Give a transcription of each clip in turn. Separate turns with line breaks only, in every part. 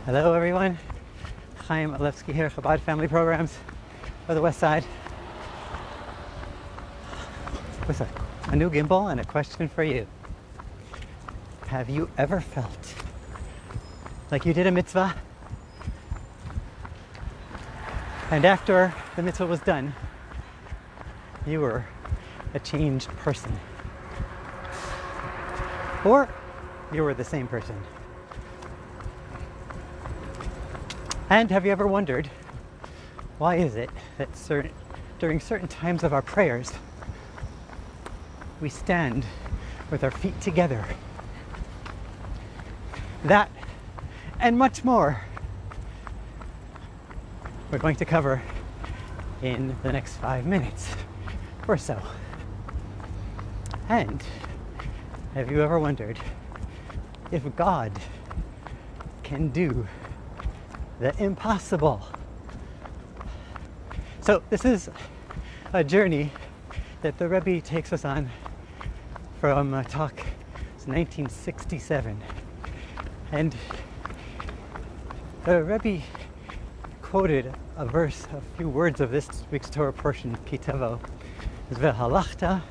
Hello everyone, Chaim Alevsky here, Chabad Family Programs for the West Side. With a new Gimble and a question for you. Have you ever felt like you did a mitzvah and after the mitzvah was done, you were a changed person? Or you were the same person? And have you ever wondered, why is it that during certain times of our prayers, we stand with our feet together? That and much more we're going to cover in the next 5 minutes or so. And have you ever wondered if God can do the impossible? So this is a journey that the Rebbe takes us on from a talk. It's 1967, and the Rebbe quoted a verse, a few words of this week's Torah portion, Tavo, is "Vehalachta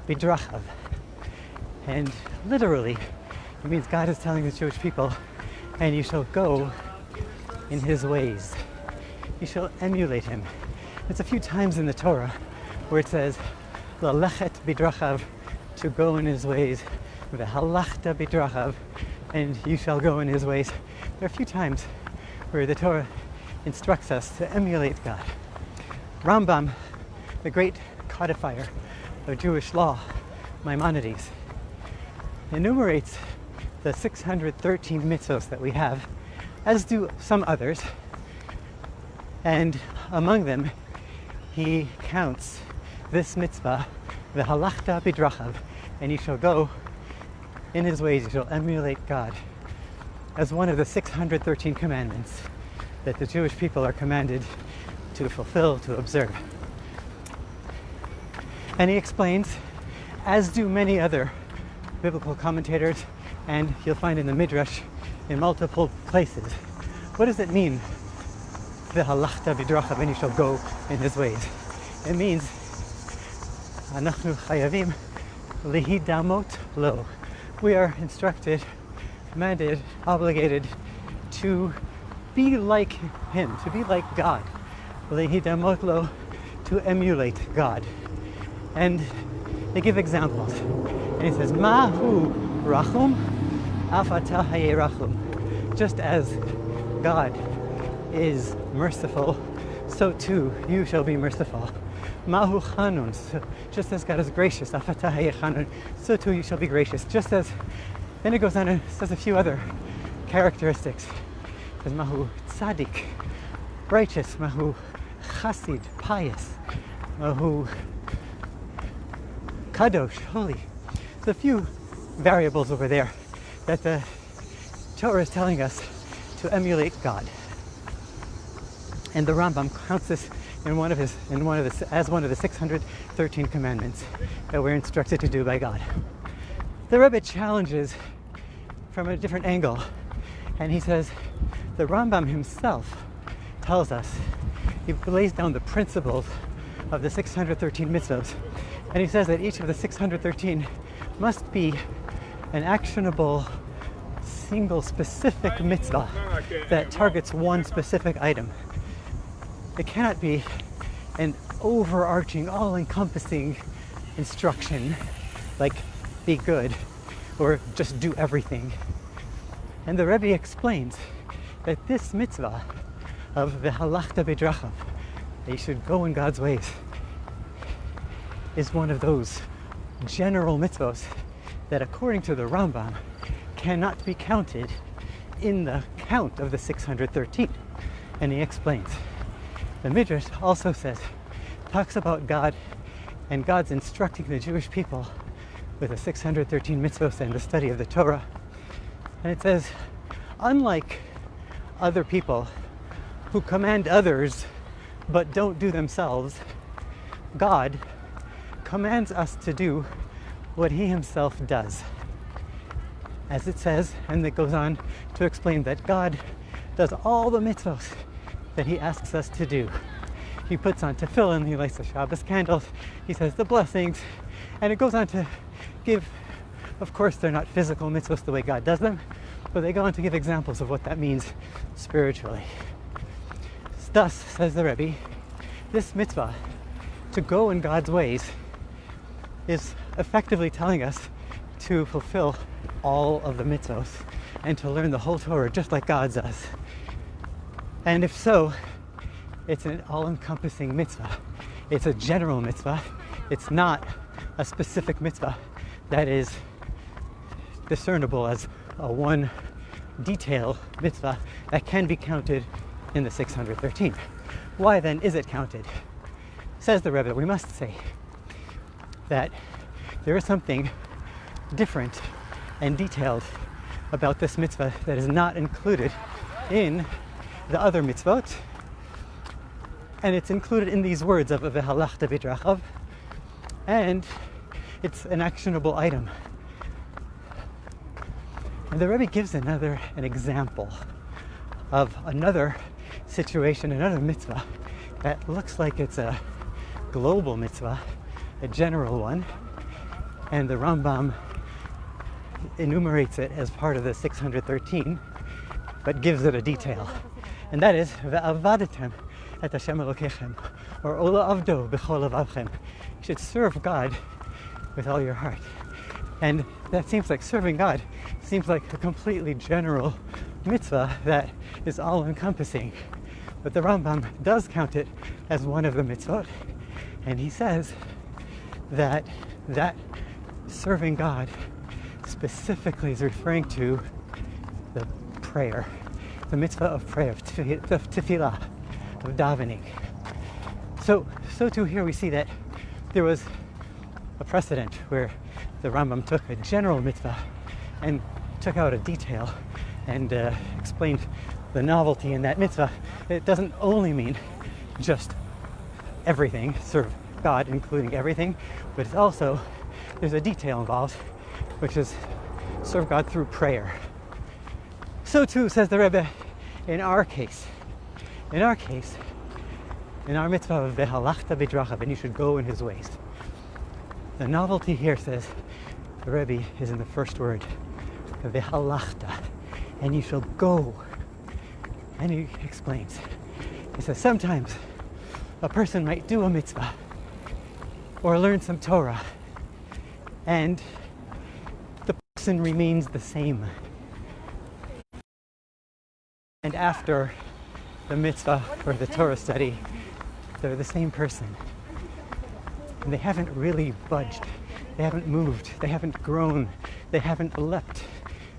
bidrachav," and literally it means God is telling the Jewish people, and you shall go in his ways. You shall emulate him. It's a few times in the Torah where it says, "Lalechet bidrachav," to go in his ways, "Vehalachta bidrachav," and you shall go in his ways. There are a few times where the Torah instructs us to emulate God. Rambam, the great codifier of Jewish law, Maimonides, enumerates the 613 mitzvos that we have, as do some others, and among them he counts this mitzvah, the halachta bidrachav, and you shall go in his ways, you shall emulate God, as one of the 613 commandments that the Jewish people are commanded to fulfill, to observe. And he explains, as do many other biblical commentators, and you'll find in the Midrash in multiple places, what does it mean, the halachta bidrachav, and you shall go in his ways? It means anachnu chayavim lihidamot lo. We are instructed, commanded, obligated to be like him, to be like God. Lihidamot lo, to emulate God. And they give examples. And he says, Mahu rachum afata hayerachum. Just as God is merciful, so too you shall be merciful. Mahu chanun, just as God is gracious, afata hayechanun, so too you shall be gracious. Just as, then it goes on and says a few other characteristics. It says Mahu tzaddik, righteous. Mahu chasid, pious. Mahu kadosh, holy. There's a few variables over there that the Torah is telling us to emulate God. And the Rambam counts this as one of the 613 commandments that we're instructed to do by God. The Rebbe challenges from a different angle, and he says the Rambam himself tells us, he lays down the principles of the 613 mitzvahs, and he says that each of the 613 must be an actionable, single, specific mitzvah that targets one specific item. It cannot be an overarching, all-encompassing instruction like be good or just do everything. And the Rebbe explains that this mitzvah of the halachta bidrachav, that you should go in God's ways, is one of those general mitzvahs that, according to the Rambam, cannot be counted in the count of the 613. And he explains. The Midrash also talks about God, and God's instructing the Jewish people with the 613 mitzvahs and the study of the Torah. And it says, unlike other people who command others but don't do themselves, God commands us to do what he himself does. As it says, and it goes on to explain that God does all the mitzvot that he asks us to do. He puts on tefillin, he lights the Shabbos candles, he says the blessings, and it goes on to give, of course they're not physical mitzvahs the way God does them, but they go on to give examples of what that means spiritually. Thus, says the Rebbe, this mitzvah, to go in God's ways, is effectively telling us to fulfill all of the mitzvot and to learn the whole Torah just like God does. And if so, it's an all-encompassing mitzvah. It's a general mitzvah. It's not a specific mitzvah that is discernible as a one detail mitzvah that can be counted in the 613. Why then is it counted? Says the Rebbe, we must say that there is something different and detailed about this mitzvah that is not included in the other mitzvot, and it's included in these words of v'halachta b'drachav, and it's an actionable item. And the Rebbe gives an example of another situation, another mitzvah that looks like it's a global mitzvah, a general one, and the Rambam enumerates it as part of the 613, but gives it a detail, and that is ve'avadatem et Hashem Elokechem, or ola avdo b'chol levavchem. You should serve God with all your heart. And that seems like serving God seems like a completely general mitzvah that is all-encompassing. But the Rambam does count it as one of the mitzvot, and he says that serving God specifically is referring to the prayer, the mitzvah of prayer, of tefillah, of davening. So too here we see that there was a precedent where the Rambam took a general mitzvah and took out a detail and explained the novelty in that mitzvah. It doesn't only mean just everything, serve God including everything, but it's also, there's a detail involved, which is serve God through prayer. So too, says the Rebbe, in our case, in our mitzvah of v'halachta b'drachav, and you should go in his ways. The novelty here, says the Rebbe, is in the first word, v'halachta, and you shall go. And he explains. He says sometimes a person might do a mitzvah or learn some Torah, and the person remains the same. And after the mitzvah or the Torah study, they're the same person. And they haven't really budged. They haven't moved. They haven't grown. They haven't leapt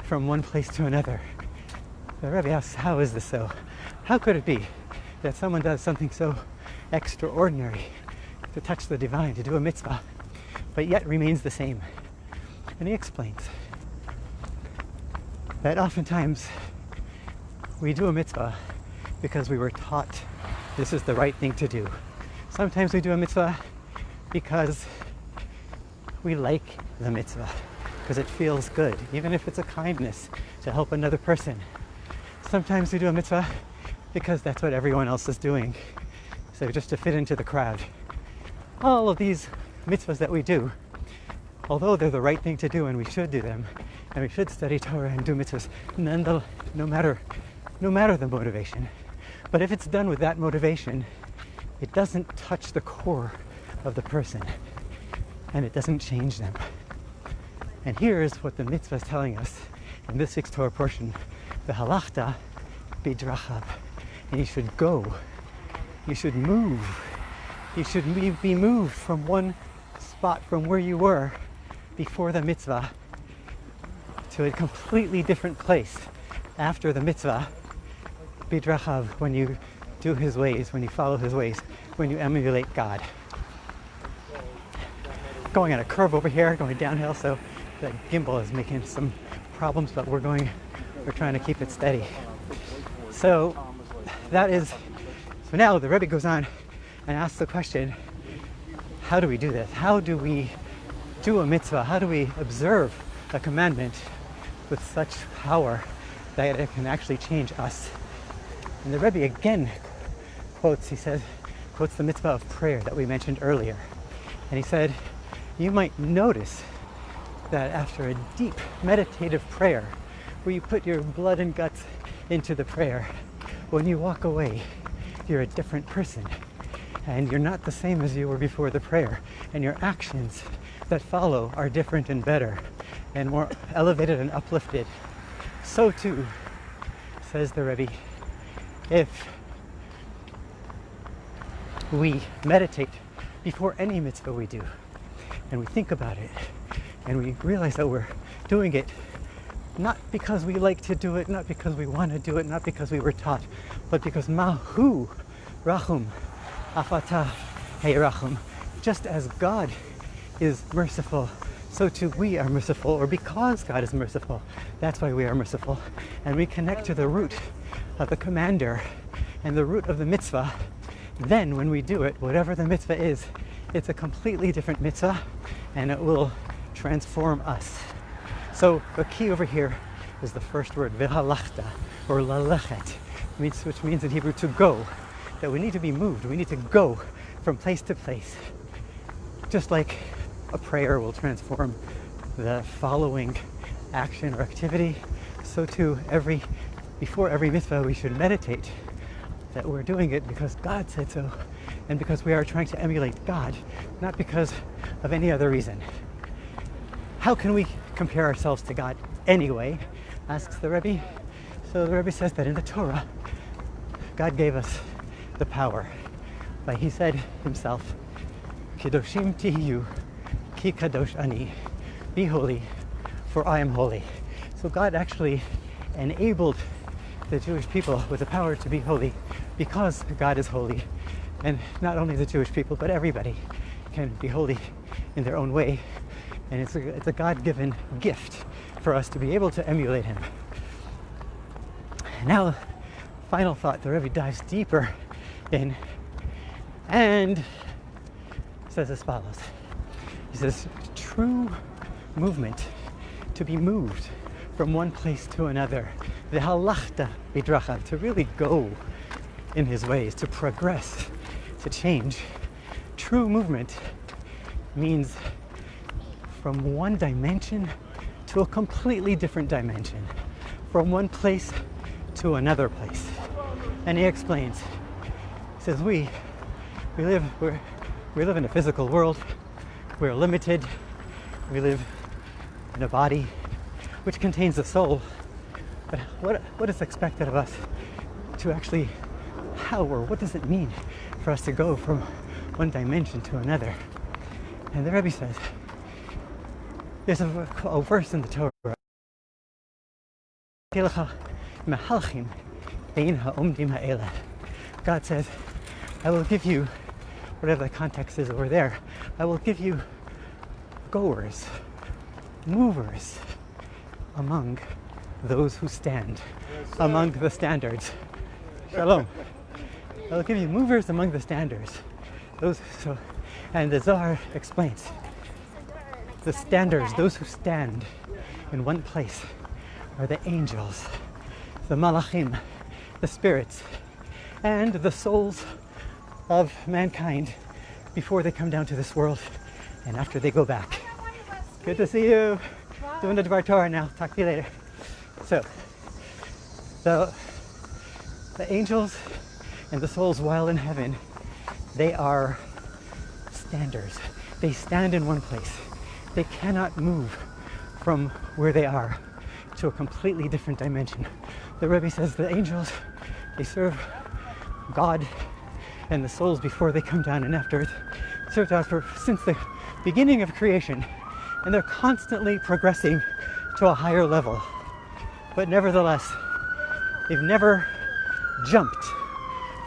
from one place to another. The Rebbe asks, how is this so? How could it be that someone does something so extraordinary, to touch the divine, to do a mitzvah, but yet remains the same? And he explains that oftentimes we do a mitzvah because we were taught this is the right thing to do. Sometimes we do a mitzvah because we like the mitzvah, because it feels good, even if it's a kindness to help another person. Sometimes we do a mitzvah because that's what everyone else is doing, so just to fit into the crowd. All of these mitzvahs that we do, although they're the right thing to do and we should do them, and we should study Torah and do mitzvahs, no matter the motivation. But if it's done with that motivation, it doesn't touch the core of the person, and it doesn't change them. And here's what the mitzvah is telling us in this 6 Torah portion: v'halachta b'drachav, and you should go, you should move, you should be moved from one spot from where you were before the mitzvah to a completely different place after the mitzvah. B'drachav, when you do his ways, when you follow his ways, when you emulate God. Going on a curve over here, going downhill, so the Gimble is making some problems, but we're trying to keep it steady. So now the Rebbe goes on and asks the question, how do we do this? How do we do a mitzvah? How do we observe a commandment with such power that it can actually change us And the Rebbe again quotes the mitzvah of prayer that we mentioned earlier. And he said, you might notice that after a deep meditative prayer, where you put your blood and guts into the prayer, when you walk away, you're a different person. And you're not the same as you were before the prayer. And your actions that follow are different and better and more elevated and uplifted. So too, says the Rebbe, if we meditate before any mitzvah we do, and we think about it, and we realize that we're doing it not because we like to do it, not because we want to do it, not because we were taught, but because Mahu Rachum Afata Hey Rachum, just as God is merciful, so too we are merciful, or because God is merciful, that's why we are merciful. And we connect to the root of the commander and the root of the mitzvah. Then when we do it, whatever the mitzvah is, it's a completely different mitzvah, and it will transform us. So the key over here is the first word, v'halachta, or lalechet, which means in Hebrew to go. That we need to be moved. We need to go from place to place. Just like a prayer will transform the following action or activity, so too before every mitzvah we should meditate that we're doing it because God said so, and because we are trying to emulate God, not because of any other reason. How can we compare ourselves to God anyway? Asks the Rebbe. So the Rebbe says that in the Torah, God gave us the power. Like he said himself, Kedoshim tihiyu, ki kadosh ani, be holy, for I am holy. So God actually enabled the Jewish people with the power to be holy because God is holy. And not only the Jewish people, but everybody can be holy in their own way. And it's a God-given gift for us to be able to emulate him. Now, final thought, the Rebbe dives deeper in and says as follows. He says, true movement, to be moved from one place to another, v'halachta bidrachav, to really go in his ways, to progress, to change. True movement means from one dimension to a completely different dimension, from one place to another place. And he explains, he says, we live in a physical world, we're limited, we live in a body which contains a soul, but what is expected of us to actually, what does it mean for us to go from one dimension to another? And the Rebbe says, there's a verse in the Torah. God says, I will give you, whatever the context is over there, I will give you goers, movers among those who stand, among the standards. Shalom. I will give you movers among the standards. And the Zohar explains, the standards, those who stand in one place, are the angels, the malachim, the spirits, and the souls of mankind before they come down to this world and after they go back. Good to see you. Doing the Dvar Torah now. Talk to you later. So, the angels and the souls while in heaven, they are standers. They stand in one place. They cannot move from where they are to a completely different dimension. The Rebbe says the angels, they serve God, and the souls before they come down and after it served God since the beginning of creation, and they're constantly progressing to a higher level. But nevertheless, they've never jumped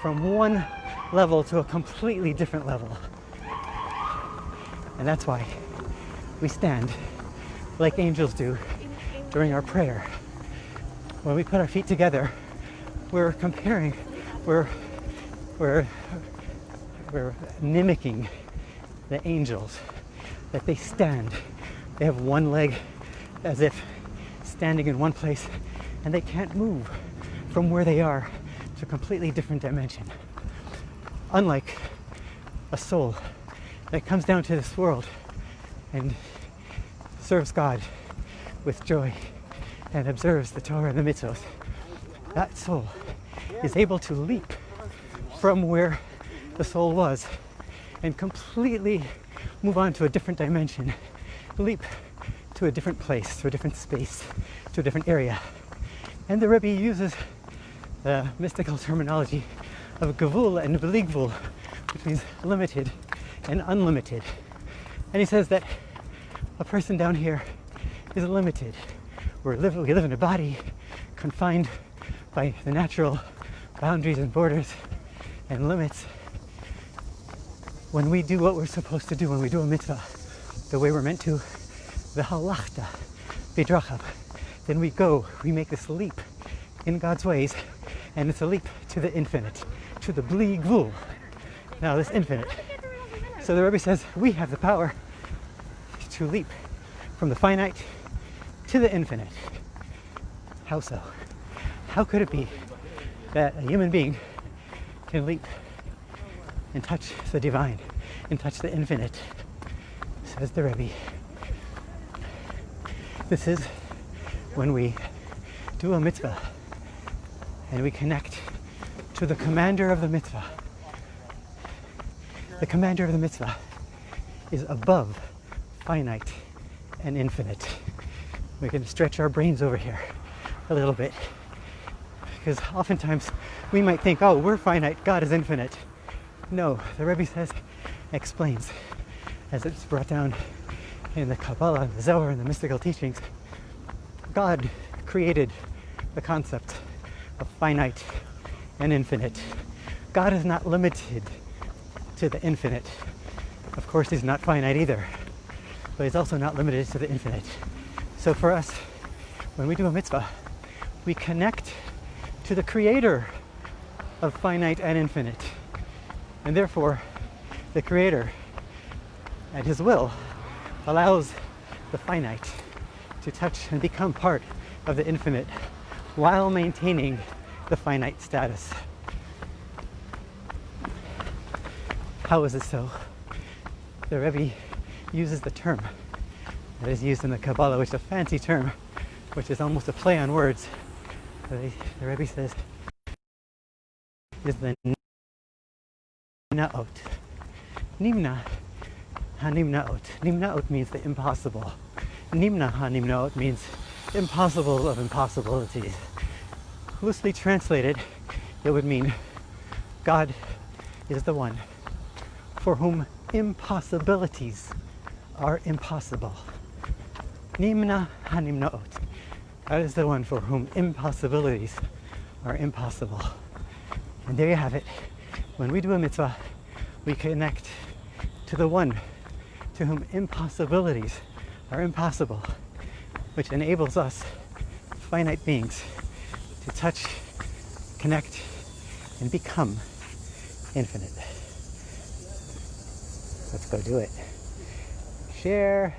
from one level to a completely different level. And that's why we stand like angels do during our prayer. When we put our feet together, we're comparing, we're mimicking the angels, that they stand. They have one leg as if standing in one place, and they can't move from where they are to a completely different dimension. Unlike a soul that comes down to this world and serves God with joy and observes the Torah and the mitzvot, that soul is able to leap from where the soul was and completely move on to a different dimension, leap to a different place, to a different space, to a different area. And the Rebbe uses the mystical terminology of gavul and bli gvul, which means limited and unlimited. And he says that a person down here is limited. We live in a body confined by the natural boundaries and borders and limits. When we do what we're supposed to do, when we do a mitzvah the way we're meant to, v'halachta b'drachav, then we make this leap in God's ways, and it's a leap to the infinite, to the bli gvul. Now this infinite. So the Rebbe says we have the power to leap from the finite to the infinite. How so? How could it be that a human being can leap and touch the divine and touch the infinite? Says the Rebbe. This is when we do a mitzvah and we connect to the commander of the mitzvah. The commander of the mitzvah is above finite and infinite. We can stretch our brains over here a little bit, because oftentimes we might think, oh, we're finite, God is infinite. No, the Rebbe says, explains, as it's brought down in the Kabbalah, the Zohar, and the mystical teachings, God created the concept of finite and infinite. God is not limited to the infinite. Of course, he's not finite either, but he's also not limited to the infinite. So for us, when we do a mitzvah, we connect to the creator of finite and infinite. And therefore, the creator, at his will, allows the finite to touch and become part of the infinite while maintaining the finite status. How is it so? The Rebbe uses the term that is used in the Kabbalah, which is a fancy term, which is almost a play on words. The Rebbe says, is the nimnaot. Nimna ha-nimnaot. Nimnaot means the impossible. Nimna ha-nimnaot means impossible of impossibilities. Loosely translated, it would mean God is the one for whom impossibilities are impossible. Nimna ha-nimnaot. God is the one for whom impossibilities are impossible. And there you have it. When we do a mitzvah, we connect to the one to whom impossibilities are impossible, which enables us, finite beings, to touch, connect, and become infinite. Let's go do it. Share.